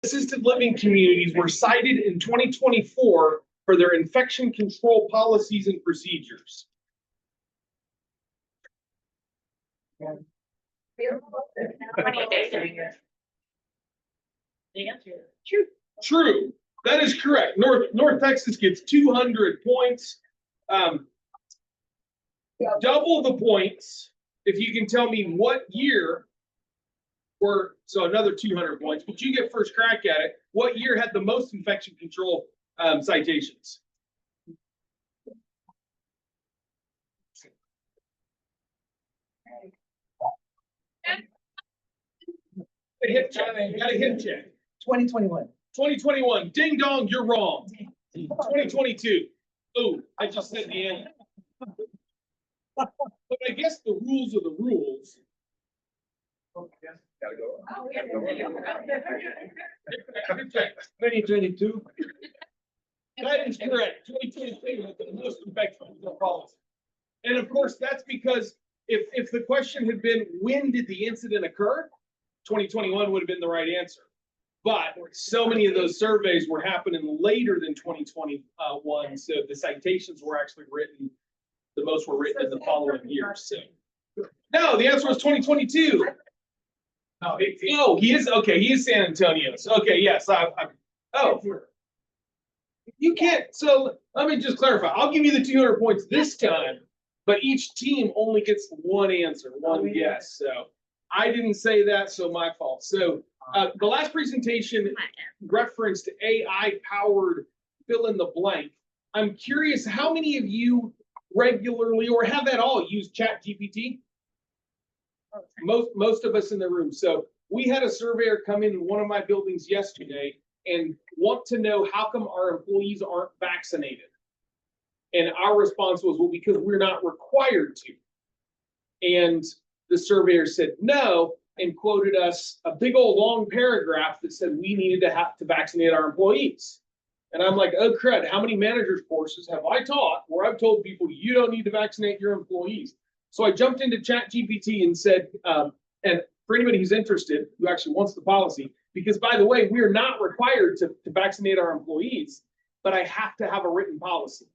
assisted living communities were cited in 2024 for their infection control policies and procedures? The answer is True. That is correct. North Texas gets 200 points. Double the points if you can tell me what year so another 200 points, but you get first crack at it. What year had the most infection control citations? Got a hit check. 2021. 2021. Ding dong, you're wrong. 2022. Oh, I just said the end. But I guess the rules are the rules. Gotta go. 2022. That is correct. 2022 had the most infection control policy. And of course, that's because if the question had been, when did the incident occur? 2021 would have been the right answer. But so many of those surveys were happening later than 2021. So the citations were actually written, the most were written in the following years. So no, the answer was 2022. Oh, he is okay. He is San Antonio. So, okay, yes. Oh, you can't. So let me just clarify. I'll give you the 200 points this time, but each team only gets one answer, one guess. So I didn't say that, so my fault. So the last presentation referenced AI-powered fill in the blank. I'm curious, how many of you regularly or have at all used ChatGPT? Most of us in the room. So we had a surveyor come in one of my buildings yesterday and want to know how come our employees aren't vaccinated. And our response was, well, because we're not required to. And the surveyor said no, and quoted us a big old long paragraph that said we needed to have to vaccinate our employees. And I'm like, oh crud, how many managers courses have I taught where I've told people you don't need to vaccinate your employees? So I jumped into ChatGPT and said, and for anybody who's interested, who actually wants the policy, because by the way, we're not required to vaccinate our employees, but I have to have a written policy.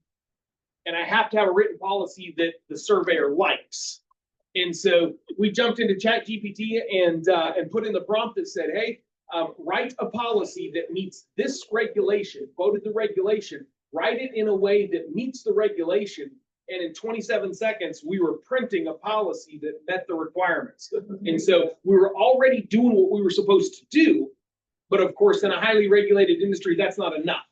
And I have to have a written policy that the surveyor likes. And so we jumped into ChatGPT and put in the prompt that said, hey, write a policy that meets this regulation, quoted the regulation, write it in a way that meets the regulation. And in 27 seconds, we were printing a policy that met the requirements. And so we were already doing what we were supposed to do. But of course, in a highly regulated industry, that's not enough.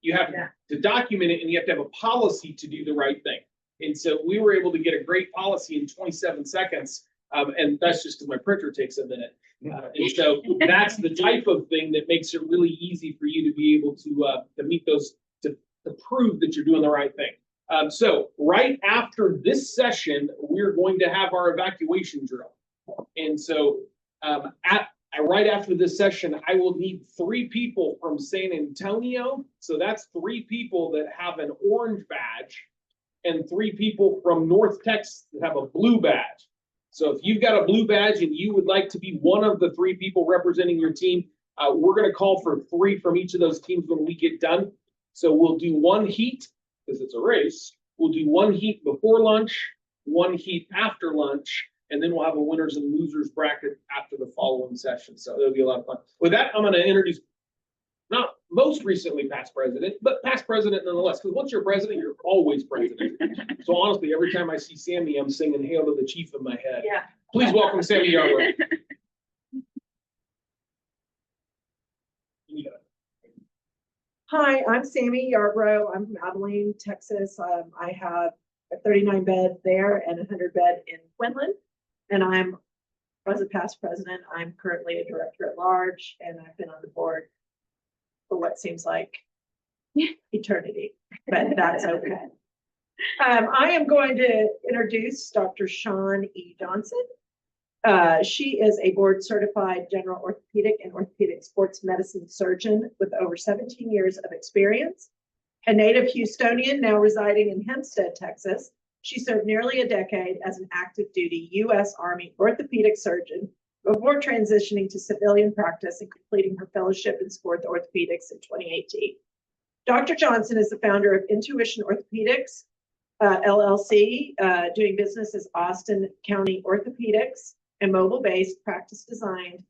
You have to document it and you have to have a policy to do the right thing. And so we were able to get a great policy in 27 seconds. And that's just because my printer takes a minute. And so that's the type of thing that makes it really easy for you to be able to meet those, to prove that you're doing the right thing. So right after this session, we're going to have our evacuation drill. And so right after this session, I will need 3 people from San Antonio. So that's 3 people that have an orange badge and 3 people from North Texas that have a blue badge. So if you've got a blue badge and you would like to be one of the 3 people representing your team, we're going to call for 3 from each of those teams when we get done. So we'll do 1 heat, because it's a race. We'll do 1 heat before lunch, 1 heat after lunch, and then we'll have a winners and losers bracket after the following session. So it'll be a lot of fun. With that, I'm going to introduce not most recently past president, but past president nonetheless. Because once you're president, you're always president. So honestly, every time I see Sammy, I'm singing "Hail to the Chief" in my head. Yeah. Please welcome Sammy Yarbrough. Hi, I'm Sammy Yarbrough. I'm from Abilene, Texas. I have a 39 bed there and a 100 bed in Quinlan. And as a past president, I'm currently a director at large, and I've been on the board for what seems like eternity, but that's okay. I am going to introduce Dr. Shawn E. Johnson. She is a board certified general orthopedic and orthopedic sports medicine surgeon with over 17 years of experience. A native Houstonian now residing in Hempstead, Texas, she served nearly a decade as an active duty U.S. Army orthopedic surgeon before transitioning to civilian practice and completing her fellowship in sports orthopedics in 2018. Dr. Johnson is the founder of Intuition Orthopedics, LLC, doing business as Austin County Orthopedics, a mobile-based practice designed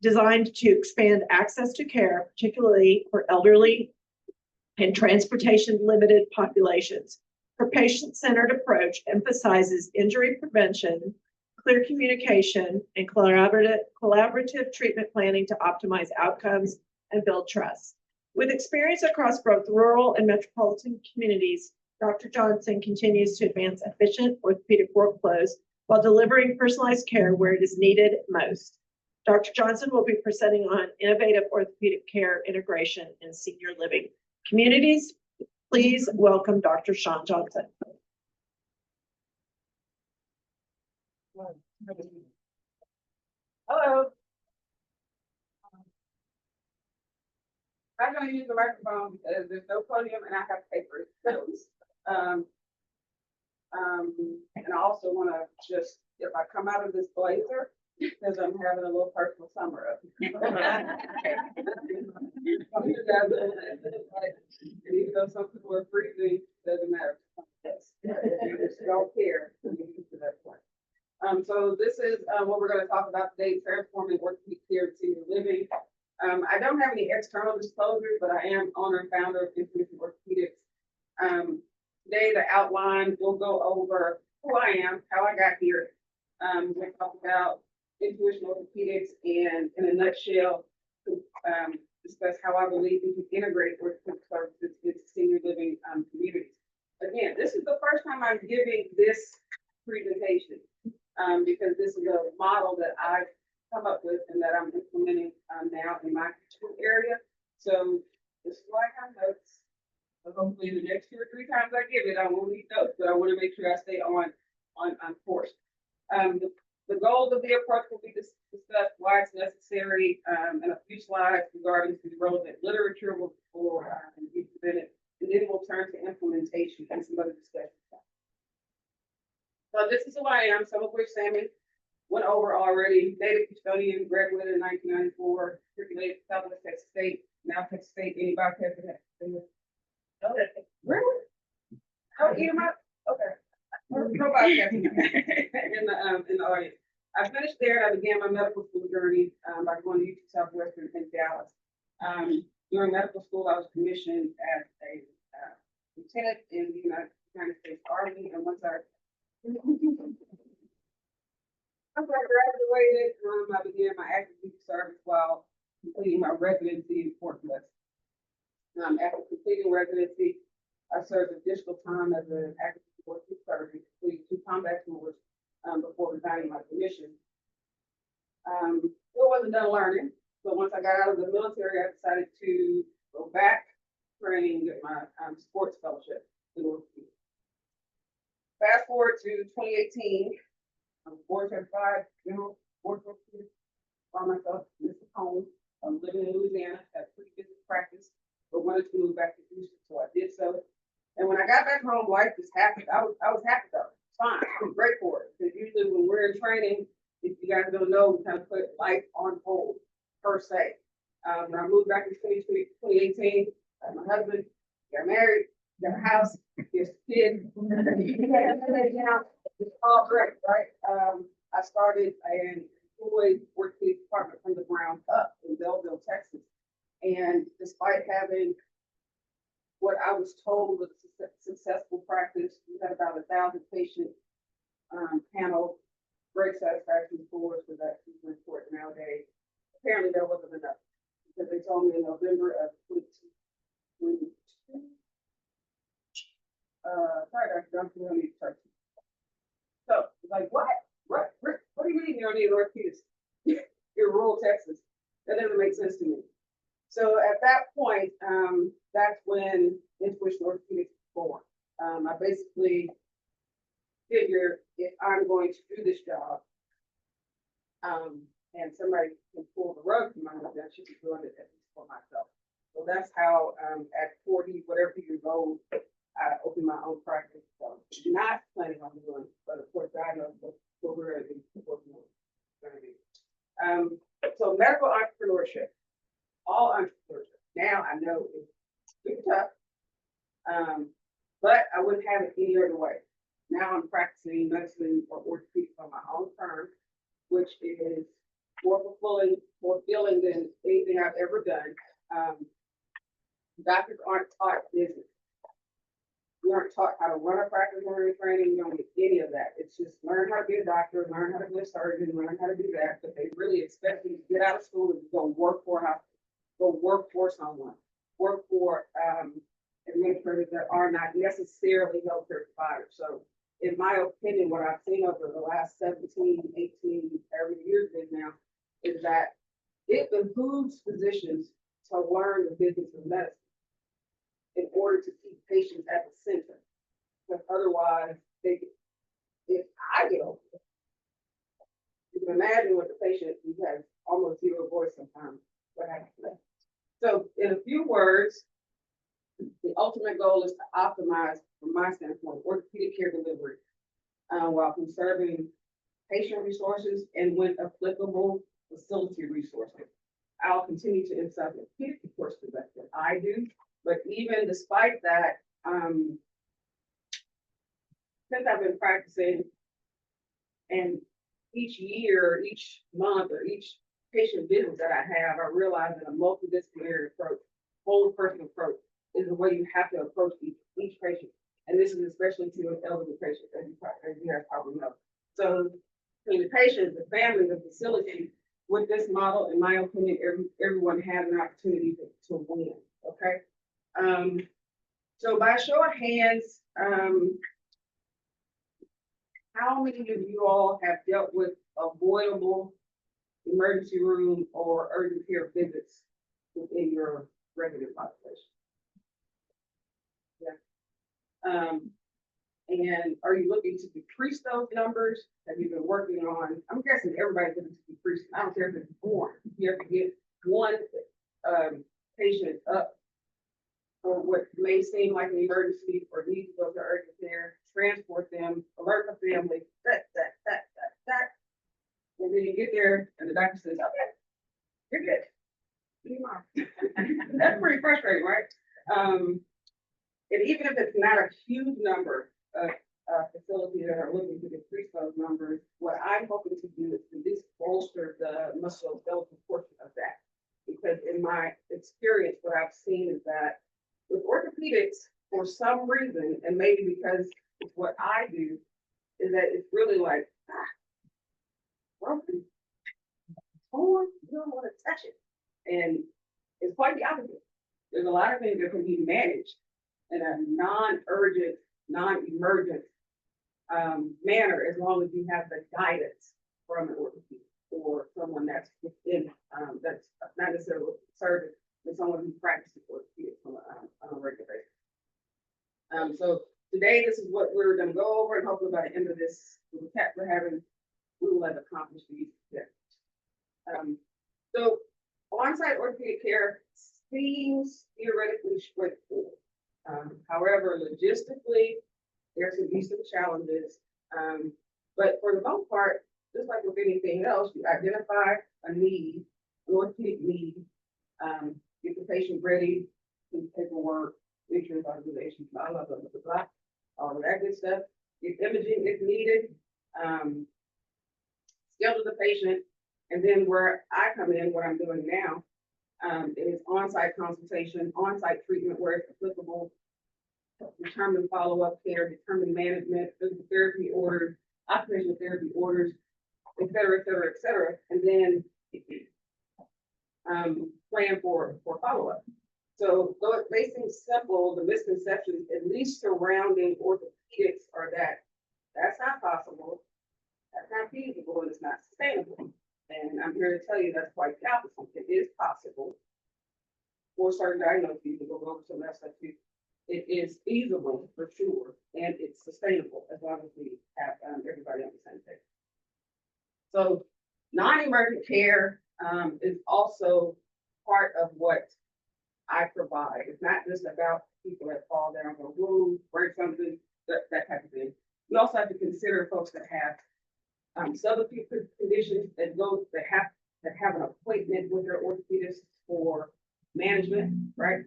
to expand access to care, particularly for elderly and transportation-limited populations. Her patient-centered approach emphasizes injury prevention, clear communication, and collaborative treatment planning to optimize outcomes and build trust. With experience across both rural and metropolitan communities, Dr. Johnson continues to advance efficient orthopedic workflows while delivering personalized care where it is needed most. Dr. Johnson will be presenting on innovative orthopedic care integration in senior living communities. Please welcome Dr. Shawn Johnson. Hello. I'm gonna use the microphone because there's no podium and I have papers. And I also wanna just, if I come out of this blazer, because I'm having a little personal summer up. Even though some people are freezing, doesn't matter. Don't care. So this is what we're going to talk about today: transforming orthopedic care to senior living. I don't have any external disclosures, but I am owner and founder of Intuition Orthopedics. Today, the outline will go over who I am, how I got here. We'll talk about Intuition Orthopedics and, in a nutshell, discuss how I believe we can integrate orthopedic services into senior living communities. Again, this is the first time I'm giving this presentation because this is a model that I've come up with and that I'm implementing now in my area. So this is why I have notes. So hopefully the next 2 or 3 times I give it, I won't need notes, but I want to make sure I stay on course. The goals of the approach will be to discuss why it's necessary, and a few slides regarding the relevant literature will be presented, and then we'll turn to implementation and some other discussion. So this is who I am, some of which Sammy went over already. Native custodian, graduated in 1994, matriculated Southwest Texas State, now Texas State. Anybody have that? Really? How eat them up? Okay. Nobody has in the audience. I finished there and I began my medical school journey by going to UT Southwestern in Dallas. During medical school, I was commissioned as a lieutenant in the United States Army, and once I graduated, I began my active duty service while completing my residency in Fort Bliss. After completing residency, I served additional time as an active duty surgeon, completing 2 combat tours before resigning my commission. Still wasn't done learning, so once I got out of the military, I decided to go back training with my sports fellowship in orthopedics. Fast forward to 2018, I'm board certified general board orthopedic by myself, Mr. Home. I'm living in Louisiana, had pretty business practice, but wanted to move back to Houston, so I did so. And when I got back home, life just happened. I was happy though. It's fine. I was great for it. Because usually when we're in training, if you guys don't know, we kind of put life on hold per se. When I moved back in 2018, I had my husband, got married, got a house, just kid. It's all great, right? I started an employee orthopedic department from the ground up in Belleville, Texas. And despite having what I was told was a successful practice, we had about 1,000 patient panel, great satisfaction scores for that report nowadays. Apparently there wasn't enough because they told me in November of 2022. Sorry, Dr. Johnson, we don't need to start. So, like, what do you mean you don't need orthopedics in rural Texas? That doesn't make sense to me. So at that point, that's when Intuition Orthopedics was born. I basically figured if I'm going to do this job, and somebody can pull the rug from my neck, I should be doing it at least for myself. So that's how at 40, whatever years old, I opened my own practice. So not planning on doing, but of course I know what we're going to do. So medical entrepreneurship, all entrepreneurship. Now I know it's super tough. But I wouldn't have it any other way. Now I'm practicing medicine or orthopedics on my own terms, which is more fulfilling than anything I've ever done. Doctors aren't taught business. We aren't taught how to run a practice or training. You don't get any of that. It's just learn how to be a doctor, learn how to be a surgeon, learn how to do that. But they really expect you to get out of school and go work for a hospital, go work for someone, work for administrators that are not necessarily healthcare providers. So in my opinion, what I've seen over the last 17, 18, every year now, is that it behooves physicians to learn the business of medicine in order to keep patients at the center. Because otherwise, if I get over it, you can imagine what the patient who has almost zero voice sometimes, what happens to them. So in a few words, the ultimate goal is to optimize, from my standpoint, orthopedic care delivery while conserving patient resources and, when applicable, facility resources. I'll continue to emphasize orthopedic, of course, because that's what I do. But even despite that, since I've been practicing, and each year, each month, or each patient visit that I have, I realize that a multidisciplinary approach, whole person approach, is the way you have to approach each patient. And this is especially to an elderly patient, as you guys probably know. So between the patient, the family, the facility, with this model, in my opinion, everyone has an opportunity to win, okay? So by show of hands, how many of you all have dealt with avoidable emergency room or urgent care visits within your resident population? Yeah. And are you looking to decrease those numbers? Have you been working on, I'm guessing everybody's looking to decrease, I don't care if it's born, you have to get one patient up for what may seem like an emergency or need to go to urgent care, transport them, alert the family, that. And then you get there and the doctor says, okay, you're good. That's pretty frustrating, right? And even if it's not a huge number of facilities that are looking to decrease those numbers, what I'm hoping to do is to at least bolster the musculoskeletal portion of that. Because in my experience, what I've seen is that with orthopedics, for some reason, and maybe because it's what I do, is that it's really like, broken, torn, you don't want to touch it. And it's quite the opposite. There's a lot of things that can be managed in a non-urgent, non-emergent manner, as long as you have the guidance from an orthopedic or someone that's within, that's not necessarily a surgeon, but someone who practices orthopedics on a regular basis. So today, this is what we're going to go over, and hopefully by the end of this recap we're having, we will have accomplished these things. So on-site orthopedic care seems theoretically straightforward. However, logistically, there can be some challenges. But for the most part, just like with anything else, you identify a need, an orthopedic need, get the patient ready, do paperwork, insurance authorization, blah, blah, blah, blah, blah, all of that good stuff. Get imaging if needed, schedule the patient, and then where I come in, what I'm doing now, is on-site consultation, on-site treatment where it's applicable, determine follow-up care, determine management, physical therapy orders, occupational therapy orders, et cetera, et cetera, et cetera, and then plan for follow-up. So though it may seem simple, the misconceptions, at least surrounding orthopedics, are that that's not possible, that's not feasible, and it's not sustainable. And I'm here to tell you that's quite the opposite. It is possible for certain diagnoses, we'll go over some of that stuff too. It is feasible for sure, and it's sustainable as long as we have everybody on the same page. So non-emergent care is also part of what I provide. It's not just about people that fall down the road, break something, that type of thing. We also have to consider folks that have subacute conditions that that have an appointment with their orthopedist for management, right?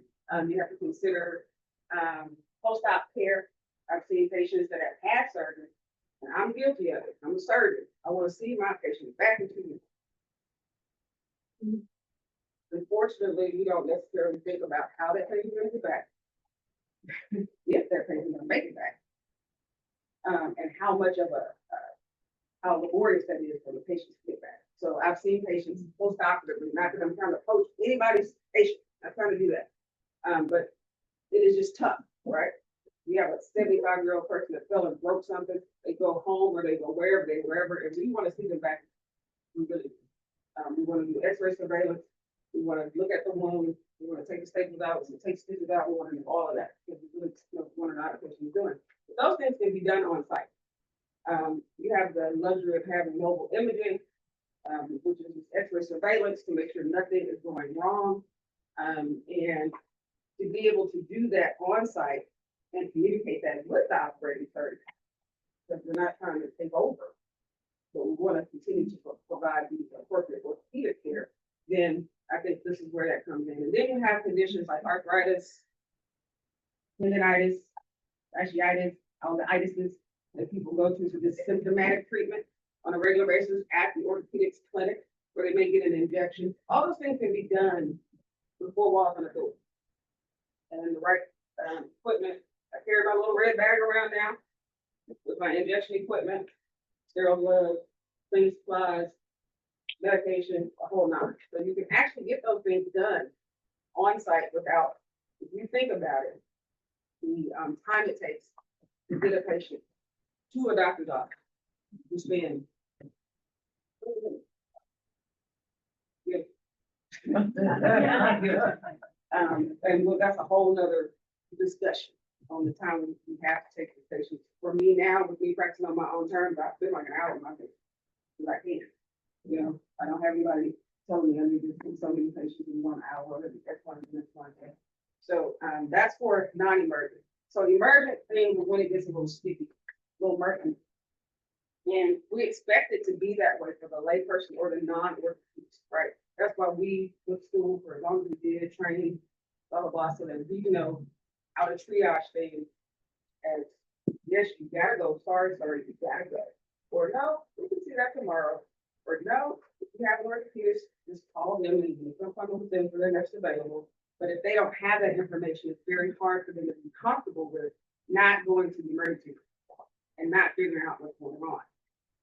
You have to consider, post-op care. I've seen patients that have had surgery, and I'm guilty of it. I'm a surgeon. I want to see my patient back in 2 weeks. Unfortunately, we don't necessarily think about how that patient brings it back. If that patient gonna make it back. And how much of how laborious that is for the patient to get back. So I've seen patients post-operatively, not that I'm trying to poach anybody's patient, I'm trying to do that. But it is just tough, right? We have a 75-year-old person that fell and broke something, they go home or they go wherever, and we want to see them back. We really, we want to do X-ray surveillance, we want to look at the wound, we want to take the staples out, we want to take stitches out, we want to do all of that, because we really want to know what the patient is doing. But those things can be done on site. You have the luxury of having mobile imaging, which is X-ray surveillance to make sure nothing is going wrong. And to be able to do that on site and communicate that with the operating surgeon, because we're not trying to take over, but we want to continue to provide the appropriate orthopedic care, then I think this is where that comes in. And then you have conditions like arthritis, tendonitis, fasciitis, all the itises that people go to for this symptomatic treatment on a regular basis at the orthopedics clinic, where they may get an injection. All those things can be done before walking the door. And then the right equipment. I carry my little red bag around now with my injection equipment, sterile gloves, cleaning supplies, medication, a whole nine. So you can actually get those things done on site without, if you think about it, the time it takes to get a patient to a doctor's office. You spend. And well, that's a whole nother discussion on the time we have to take the patients. For me now, with me practicing on my own terms, I spend like an hour on my patient, because I can't. You know, I don't have anybody telling me I need to do so many patients in 1 hour, or that's one, that's one thing. So that's for non-emergent. So the emergent thing is when it gets a little sticky, a little murky. And we expect it to be that way for the layperson or the non-orthopedist, right? That's why we went to school for as long as we did, training, blah, blah, blah, so that we know how to triage things as, yes, you gotta go, sorry, you gotta go. Or no, we can see that tomorrow. Or no, if you have an orthopedist, just call them and you can come with them for their next available. But if they don't have that information, it's very hard for them to be comfortable with not going to the emergency room and not figuring out what's going on.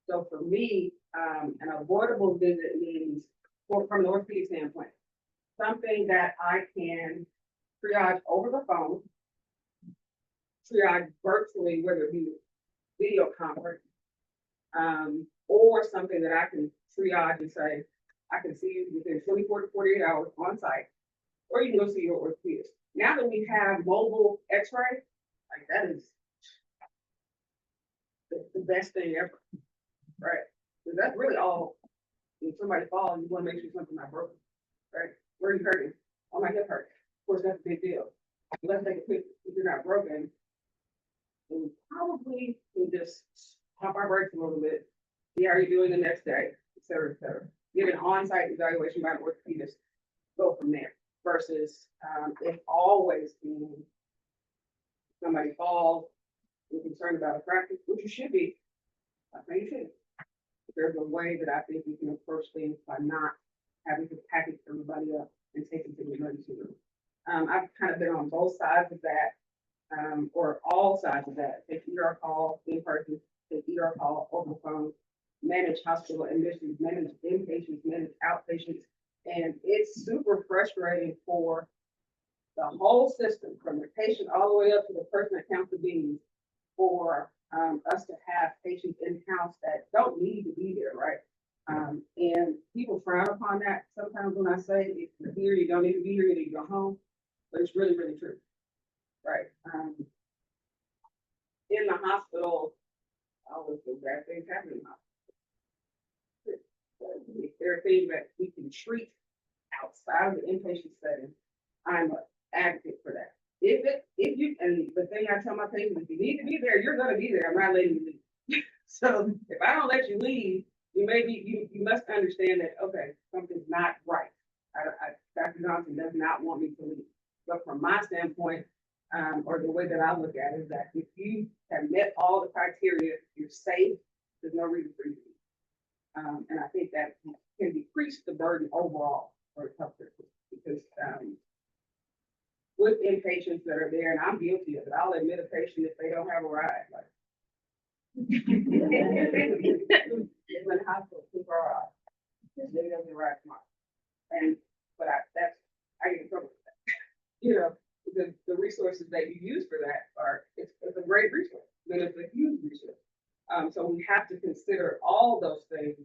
So for me, an avoidable visit means, from an orthopedic standpoint, something that I can triage over the phone, triage virtually, whether it be video conference, or something that I can triage and say, I can see you within 24 to 48 hours on site, or you can go see your orthopedist. Now that we have mobile x-ray, like that is the best thing ever, right? Because that's really all. If somebody falls, you want to make sure something's not broken, right? Where are you hurting? Oh, my hip hurts. Of course, that's a big deal. Let's take a picture. If you're not broken, then we probably can just pump our brakes a little bit, see how you're doing the next day, et cetera, et cetera. Get an on-site evaluation by an orthopedist, go from there. Versus it always being somebody falls, you're concerned about a fracture, which you should be. I think you should. There's a way that I think we can approach things by not having to package everybody up and take them to the emergency room. I've kind of been on both sides of that, or all sides of that. Take ER call in person, take ER call over the phone, manage hospital admissions, manage inpatients, manage outpatients. And it's super frustrating for the whole system, from the patient all the way up to the person that counts the beans, for us to have patients in-house that don't need to be there, right? And people frown upon that sometimes when I say, if you're here, you don't need to be here, you need to go home. But it's really, really true, right? In the hospital, always the bad things happen in the hospital. If there are things that we can treat outside of the inpatient setting, I'm an advocate for that. And the thing I tell my patients, if you need to be there, you're gonna be there. I'm not letting you leave. So if I don't let you leave, you must understand that, okay, something's not right. Dr. Johnson does not want me to leave. But from my standpoint, or the way that I look at it, is that if you have met all the criteria, you're safe, there's no reason for you to leave. And I think that can decrease the burden overall for the healthcare system because, with inpatients that are there, and I'm guilty of it, I'll admit a patient if they don't have a ride, like. It's in the hospital, 2 hours. They don't get a ride tomorrow. But I get in trouble with that. You know, the resources that you use for that it's a great resource, but it's a huge resource. So we have to consider all those things.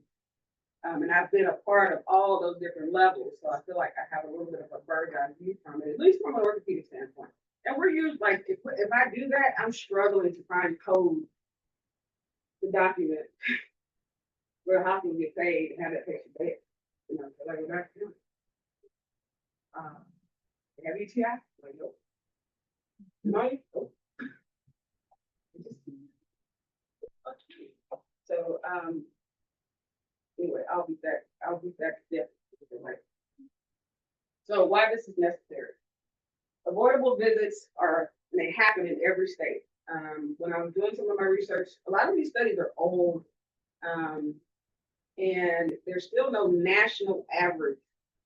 And I've been a part of all those different levels, so I feel like I have a little bit of a bird's eye view from it, at least from an orthopedic standpoint. And we're usually like, if I do that, I'm struggling to find code to document where the hospital get paid and have that patient paid. You know, so like, back to have UTI? Like, nope. No, nope. So, anyway, I'll be back to death. So why this is necessary? Avoidable visits they happen in every state. When I was doing some of my research, a lot of these studies are old, and there's still no national average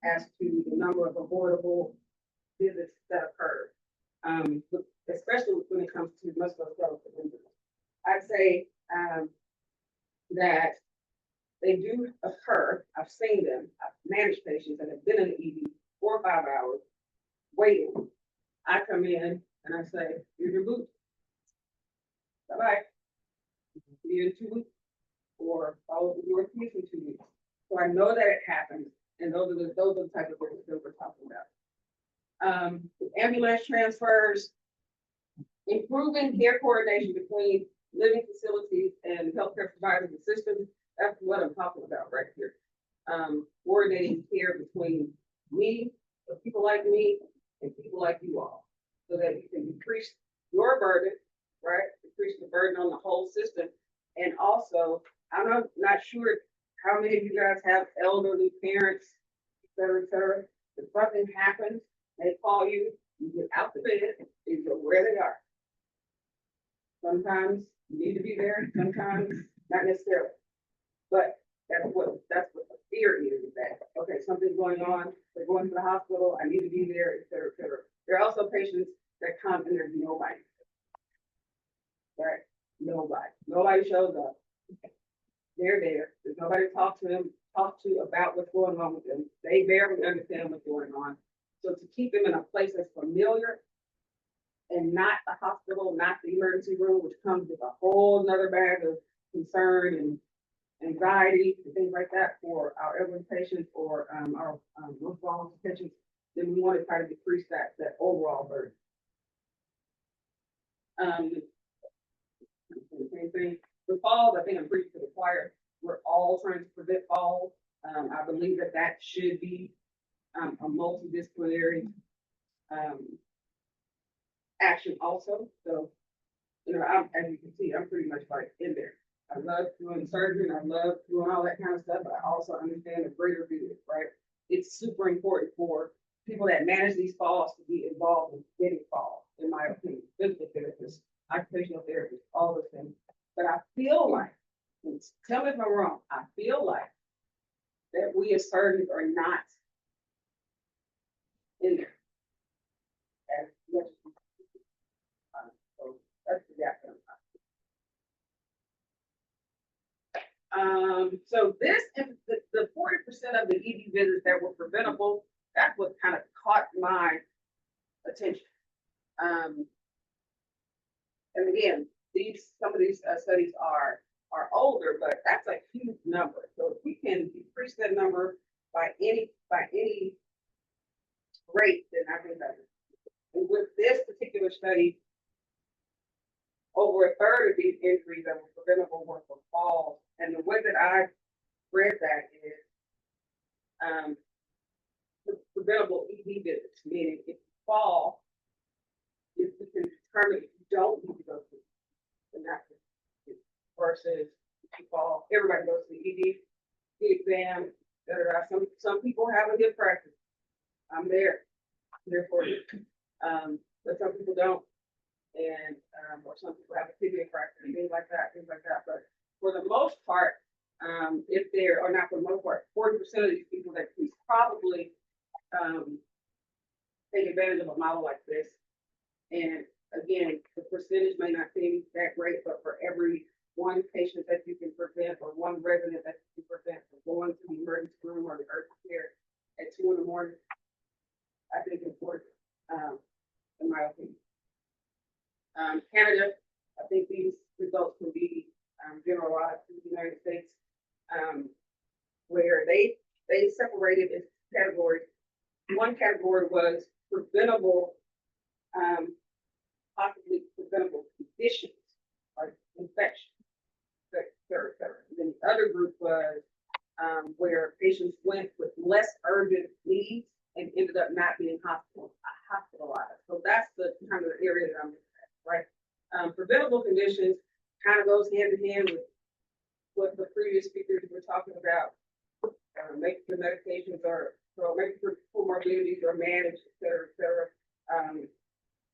as to the number of avoidable visits that occur, especially when it comes to musculoskeletal injuries. I'd say that they do occur. I've seen them. I've managed patients that have been in the ED 4 or 5 hours waiting. I come in and I say, here's your boot. Bye-bye. See you in 2 weeks or follow the your case in 2 weeks. So I know that it happens, and those are the type of things that we're talking about. Ambulance transfers, improving care coordination between living facilities and healthcare providers and systems. That's what I'm talking about right here. Coordinating care between me, people like me, and people like you all, so that you can decrease your burden, right? Decrease the burden on the whole system. And also, I'm not sure how many of you guys have elderly parents, et cetera, et cetera. If something happens, they call you, you get out the bed, you go where they are. Sometimes you need to be there, sometimes not necessarily. But that's what the fear is that, okay, something's going on, they're going to the hospital, I need to be there, et cetera, et cetera. There are also patients that come and there's nobody. Right? Nobody shows up. They're there. There's nobody to talk to about what's going on with them. They barely understand what's going on. So to keep them in a place that's familiar and not the hospital, not the emergency room, which comes with a whole nother bag of concern and anxiety and things like that for our elderly patients or our most vulnerable patients, then we want to try to decrease that overall burden. Same thing. The falls, I think I'm preaching to the choir. We're all trying to prevent falls. I believe that should be a multidisciplinary action also. So, as you can see, I'm pretty much like in there. I love doing surgery and I love doing all that kind of stuff, but I also understand the greater view, right? It's super important for people that manage these falls to be involved in getting falls, in my opinion. Physical therapists, occupational therapists, all those things. But I feel like, tell me if I'm wrong, I feel like that we as surgeons are not in there as much as we so that's the gap. So this is the 40% of the ED visits that were preventable. That's what kind of caught my attention. And again, some of these studies are older, but that's a huge number. So if we can decrease that number by any rate, then I think that. And with this particular study, over a third of these injuries that were preventable were from falls. And the way that I read that is preventable ED visits, meaning if you fall, if you can determine if you don't need to go to the versus if you fall, everybody goes to the ED. have a hip fracture. I'm there for you. But some people don't. And, or some people have a tibia fracture and things like that. But for the most part, if there, or not for the most part, 40% of these people that we probably, take advantage of a model like this. And again, the percentage may not seem that great, but for every one patient that you can prevent or one resident that you can prevent from going to the emergency room or the urgent care at 2 a.m, I think it's worth it, in my opinion. Canada, I think these results can be generalized to the United States, where they separated into categories. One category was preventable, possibly preventable conditions like infection, et cetera, et cetera. And then the other group was where patients went with less urgent needs and ended up not being hospitalized. So that's the kind of area that I'm looking at, right? Preventable conditions kind of goes hand in hand with what the previous speakers were talking about. Making the medications making sure comorbidities are managed, et cetera, et cetera.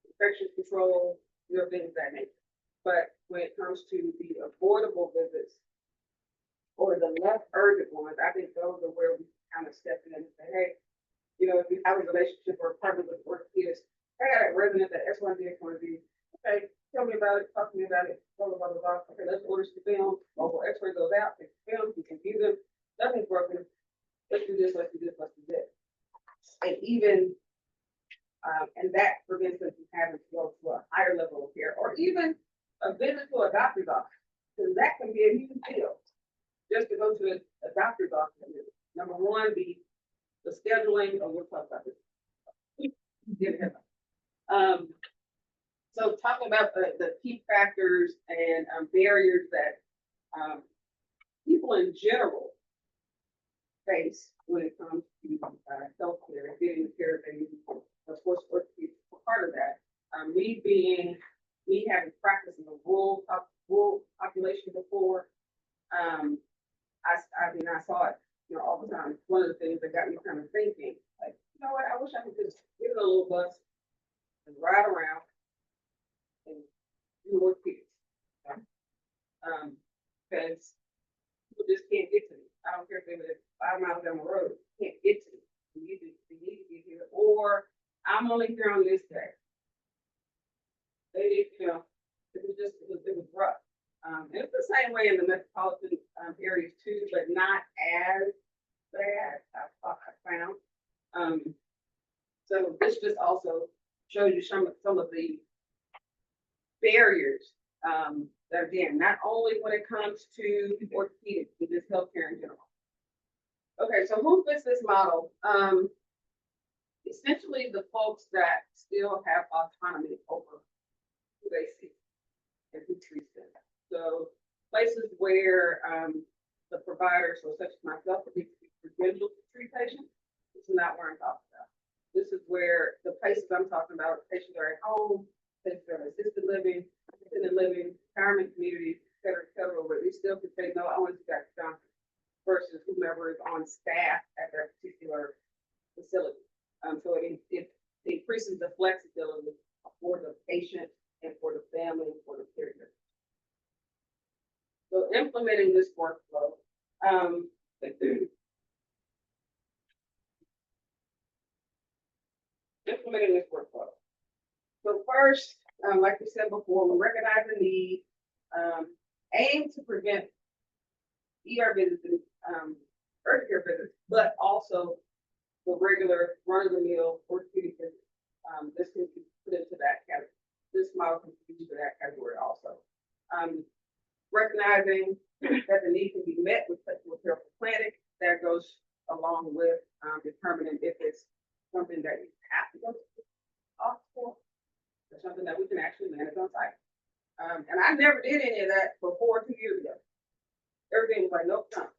Infection control, things of that nature. But when it comes to the avoidable visits or the less urgent ones, I think those are where we kind of step in and say, hey, if you have a relationship or a partner with orthopedics, I got a resident that X1Z, X1Z. Okay, tell me about it, talk to me about it, blah, blah, blah, blah. Okay, let's order some film. Mobile X-ray goes out, take the film, you can view them. Nothing's broken. Let's do this, let's do this, let's do this. And even, and that prevents them from having to go to a higher level of care or even a visit to a doctor's office. Because that can be a huge deal. Just to go to a doctor's office. Number one, the scheduling, we'll talk about this. So talking about the key factors and barriers that people in general face when it comes to healthcare and getting the care they need. Of course, orthopedics is part of that. Me having practiced in the rural population before, I saw it, all the time. One of the things that got me kind of thinking, like, you know what, I wish I could just get in a little bus and ride around and do orthopedics. Because people just can't get to me. I don't care if they live 5 miles down the road, can't get to me. They need to get here. Or I'm only here on this day. It was rough. It's the same way in the metropolitan areas too, but not as bad, I found. So this just also shows you some of the barriers that, again, not only when it comes to orthopedics, but just healthcare in general. Okay, so who fits this model? Essentially the folks that still have autonomy over who they see and who treats them. So places where the providers, so such as myself, would be credentialed to treat patients. This is not where I'm talking about. This is where the places I'm talking about, patients are at home, patients are in assisted living, independent living, retirement communities, et cetera, where they still can say, no, I want to see Dr. Johnson versus whomever is on staff at their particular facility. So it increases the flexibility for the patient and for the family and for the caregiver. So implementing this workflow, So first, like we said before, we recognize the need, aim to prevent ER visits and urgent care visits, but also the regular run-of-the-mill orthopedic visits. This can be put into that category. This model can be used for that category also. Recognizing that the need can be met with careful planning, that goes along with determining if it's something that you have to go to the hospital or something that we can actually manage on site. And I never did any of that before 2 years ago. Everything was like, nope, come.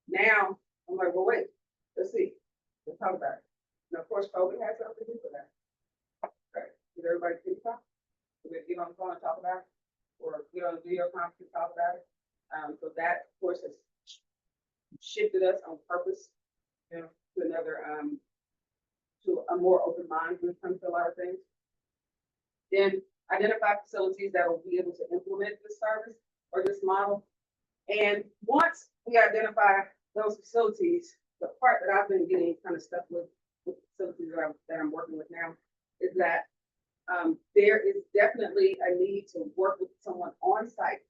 Now, I'm like, well, wait, let's see. Let's talk about it. And of course, COVID has something to do with that. Okay. Did everybody see the talk? Did we get on the phone and talk about it? Or get on the video conference and talk about it? So that, of course, has shifted us on purpose, you know, to another, to a more open mind when it comes to a lot of things. Then identify facilities that will be able to implement this service or this model. And once we identify those facilities, the part that I've been getting kind of stuck with facilities that I'm working with now is that there is definitely a need to work with someone on site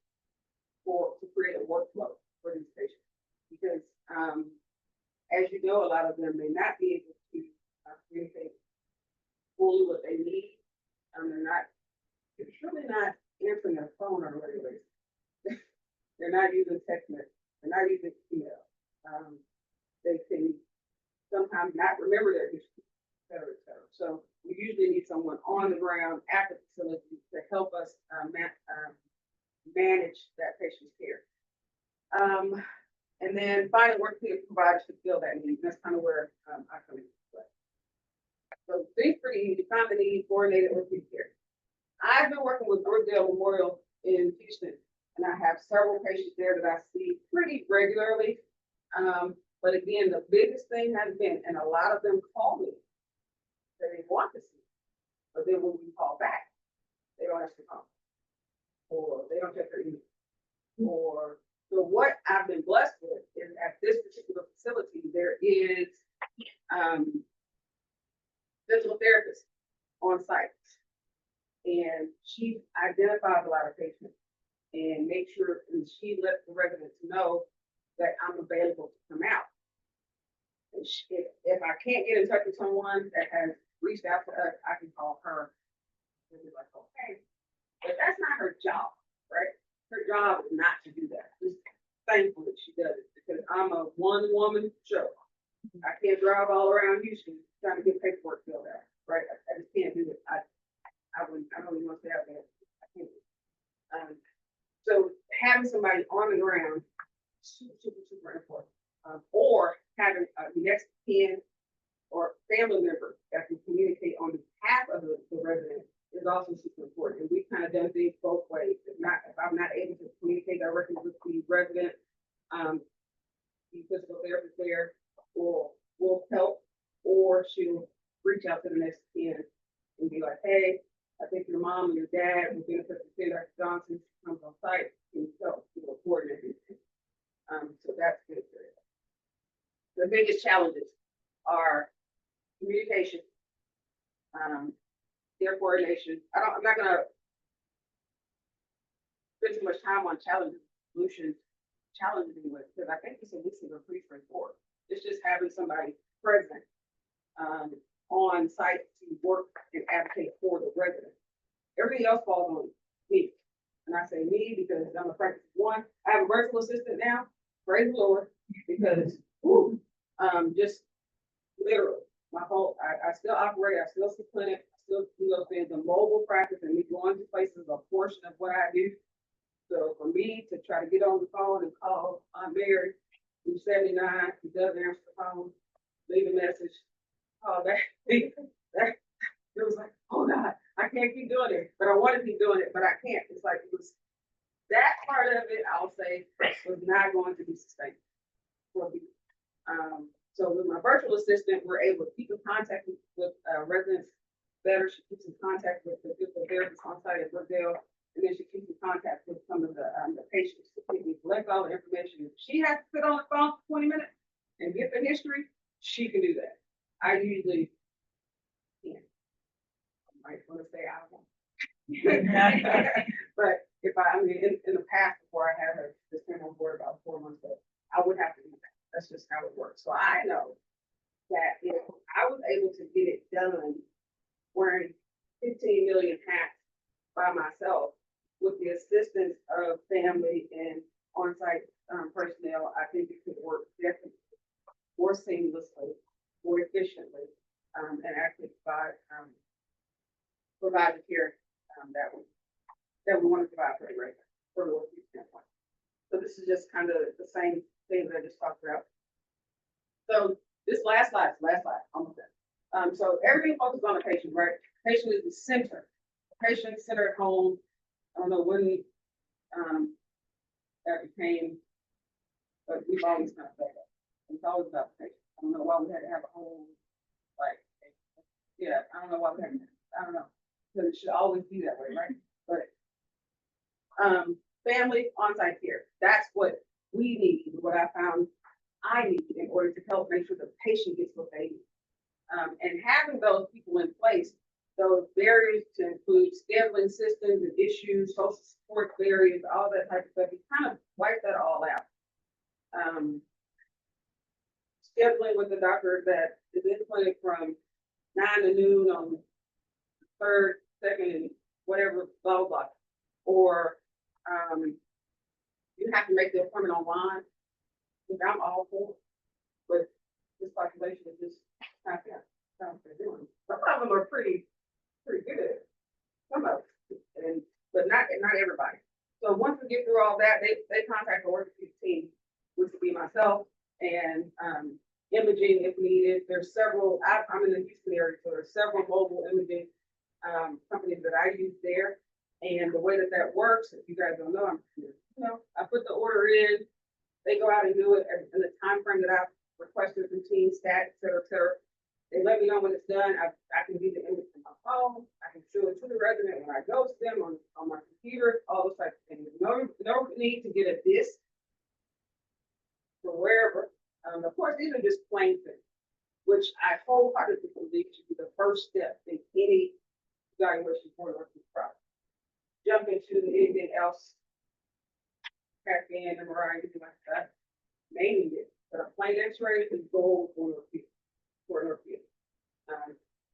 to create a workflow for these patients. Because as you know, a lot of them may not be able to communicate fully what they need. They're truly not answering their phone on a regular basis. They're not using text message. They're not using email. They can sometimes not remember their history, et cetera, et cetera. So we usually need someone on the ground at the facility to help us manage that patient's care. And then finding orthopedic providers to fill that need. That's kind of where I come into play. So think for the need, find the need, coordinated orthopedic care. I've been working with Brookdale Memorial in Houston, and I have several patients there that I see pretty regularly. But again, the biggest thing has been, and a lot of them call me that they want to see, but then when we call back, they don't answer the phone, or they don't check their email, or so what I've been blessed with is at this particular facility, there is physical therapist on site. And she identifies a lot of patients and makes sure, and she lets the residents know that I'm available to come out. And if I can't get in touch with someone that has reached out to us, I can call her and be like, okay, but that's not her job, right? Her job is not to do that. Just thankful that she does it because I'm a one-woman show. I can't drive all around Houston trying to get paperwork filled out, right? I just can't do it. I don't even want to say out there. I can't. So having somebody on the ground, super important. Or having a next kin or family member that can communicate on behalf of the resident is also super important. And we've kind of done things both ways. If I'm not able to communicate directly with the resident, the physical therapist there will help, or she'll reach out to the next kin and be like, hey, I think your mom and your dad will benefit from Dr. Johnson comes on site and help coordinate everything. So that's good for it. The biggest challenges are communication, their coordination. I'm not gonna spend too much time on challenges, solutions, challenges with, because I think the solutions are pretty straightforward. It's just having somebody present on site to work and advocate for the resident. Everything else falls on me. And I say me because I'm a practice one. I have a virtual assistant now, praise the Lord, because just literally my whole, I still operate, I still see clinic, I still do those things, the mobile practice and me going to places is a portion of what I do. So for me to try to get on the phone and call Aunt Mary, who's 79, who doesn't answer the phone, leave a message, call back. It was like, oh God, I can't keep doing it, but I want to keep doing it, but I can't. It's like, it was that part of it, I'll say, was not going to be sustainable for me. So with my virtual assistant, we're able to keep in contact with residents better. She keeps in contact with the physical therapist on site at Brookdale, and then she keeps in contact with some of the patients. We collect all the information. If she has to sit on the phone for 20 minutes and get the history, she can do that. I usually can't. I might want to say I won't. But if I mean, in the past, before I had her just came on board about 4 months ago, I would have to do that. That's just how it works. So I know that if I was able to get it done wearing 15 million hats by myself with the assistance of family and on-site personnel, I think it could work definitely more seamlessly, more efficiently, and actually provide the care that we want to provide for the resident from a working standpoint. So this is just kind of the same thing that I just talked about. So this last slide, almost done. So everything focuses on the patient, right? Patient is the center. Patient centered home. I don't know when that became, but we've always kind of that. It's always about the patient. I don't know why we had to have a whole, like, yeah, I don't know why we had to, I don't know. Because it should always be that way, right? But, family on-site care, that's what we need, what I found I need in order to help make sure the patient gets what they need. And having those people in place, those barriers to include scheduling systems and issues, social support barriers, all that type of stuff, you kind of wipe that all out. Scheduling with the doctor that is in clinic from 9 to noon on third, second, and whatever, blah, blah, blah. Or you have to make the appointment online, which I'm all for, but this population is just not that. Some of them are pretty good at it. Some of them, but not everybody. So once we get through all that, they contact the orthopedic team, which would be myself and imaging if needed. There's several. I'm in the Houston area, so there's several mobile imaging companies that I use there. And the way that works, if you guys don't know, I put the order in. They go out and do it in the time frame that I've requested from team, stat, et cetera, et cetera. They let me know when it's done. I can view the image from my phone. I can show it to the resident when I go to them on my computer, all those types of things. No need to get a disc from wherever. Of course, these are just plain things, which I wholeheartedly believe should be the first step in any evaluation for an orthopedic product. Jump into anything else, CAT scan, MRI, anything like that. Maybe it, but a plain X-ray is gold for an orthopedic.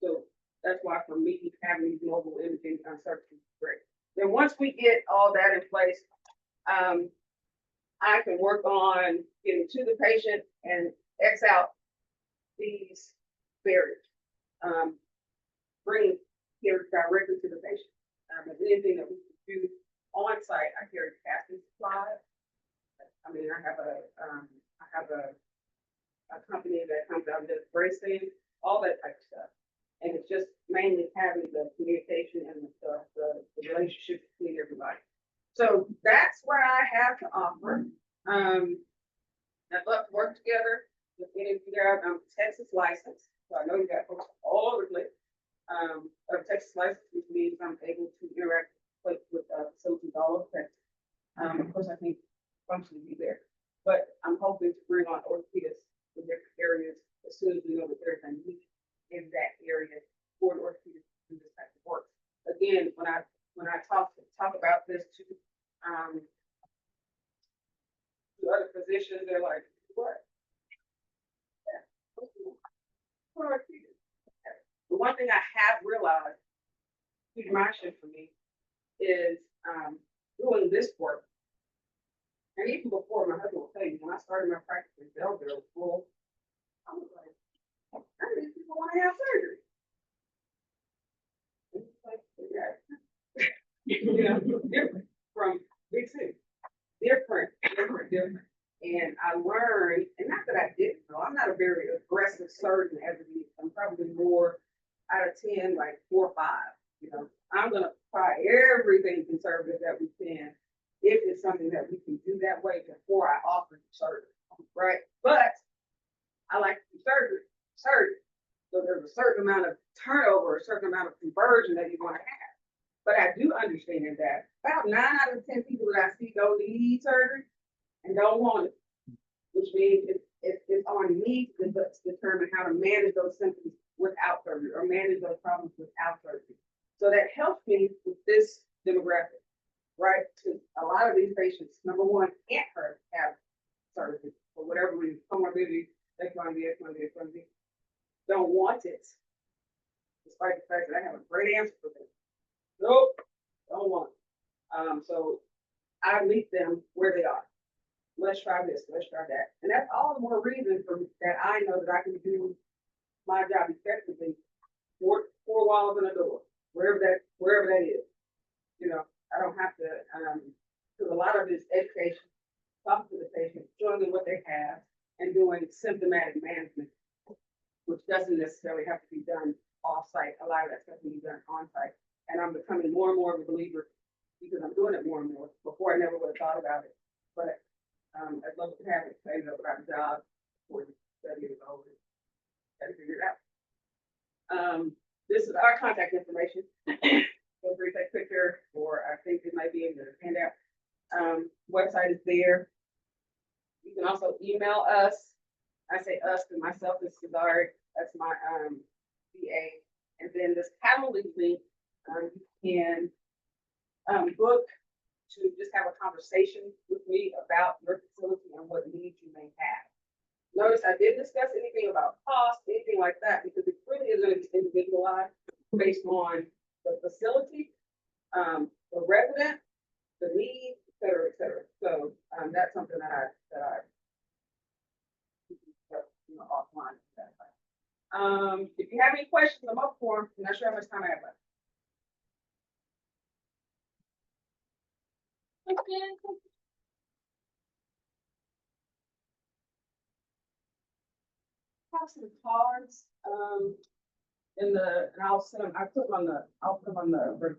So that's why for me, having these mobile imaging uncertainty is great. Then once we get all that in place, I can work on getting to the patient and X out these barriers. Bring care directly to the patient. If anything that we can do on site, I carry casting supplies. I mean, I have a company that comes out and does bracing, all that type of stuff. And it's just mainly having the communication and the relationship between everybody. So that's what I have to offer. I'd love to work together with any of you guys. I'm Texas licensed, so I know you got folks all over the place. Texas license, which means I'm able to interact with facilities all over Texas. Of course, I think functionally be there, but I'm hoping to bring on orthopedists in different areas as soon as we know that there's a need in that area for an orthopedist to do this type of work. Again, when I talk about this to other physicians, they're like, "What? Yeah. The one thing I have realized, huge milestone for me, is doing this work. And even before, my husband will tell you, when I started my practice in Belleville, full, I was like, none of these people want to have surgery. It's like, yeah. Different from big city. Different. And I learned, and not that I didn't know, I'm not a very aggressive surgeon as it is. I'm probably more out of 10, like 4 or 5. I'm going to try everything conservative that we can if it's something that we can do that way before I offer surgery, right? But I like to do surgery. So there's a certain amount of turnover, a certain amount of conversion that you want to have. But I do understand that about 9 out of 10 people that I see don't need surgery and don't want it, which means it's on me to determine how to manage those symptoms without surgery or manage those problems without surgery. So that helps me with this demographic, right? Because a lot of these patients, number one, can't have surgery for whatever reason, comorbidity, X1B, don't want it, despite the fact that I have a great answer for them. Nope, don't want it. So I meet them where they are. Let's try this, let's try that. And that's all the more reason for that I know that I can do my job effectively. Four walls and a door, wherever that is. I don't have to, because a lot of this education, talking to the patient, showing them what they have, and doing symptomatic management, which doesn't necessarily have to be done off-site. A lot of that stuff can be done on-site. And I'm becoming more and more of a believer because I'm doing it more and more. Before, I never would have thought about it. but, I'd love to have it, I know about a job for 30 years old. Gotta figure it out. This is our contact information. Feel free to take a picture, or I think it might be in the handout. Website is there. You can also email us. I say us, to myself is Cesare, that's my, VA. And then this Calendly link, you can, book to just have a conversation with me about your facility and what needs you may have. Notice I didn't discuss anything about cost, anything like that, because it really is going to be individualized based on the facility, the resident, the need, et cetera, et cetera. So, that's something that I you know, offline. If you have any questions, I'm up for them. I'm not sure how much time I have left. Have some cards, and I'll put them on the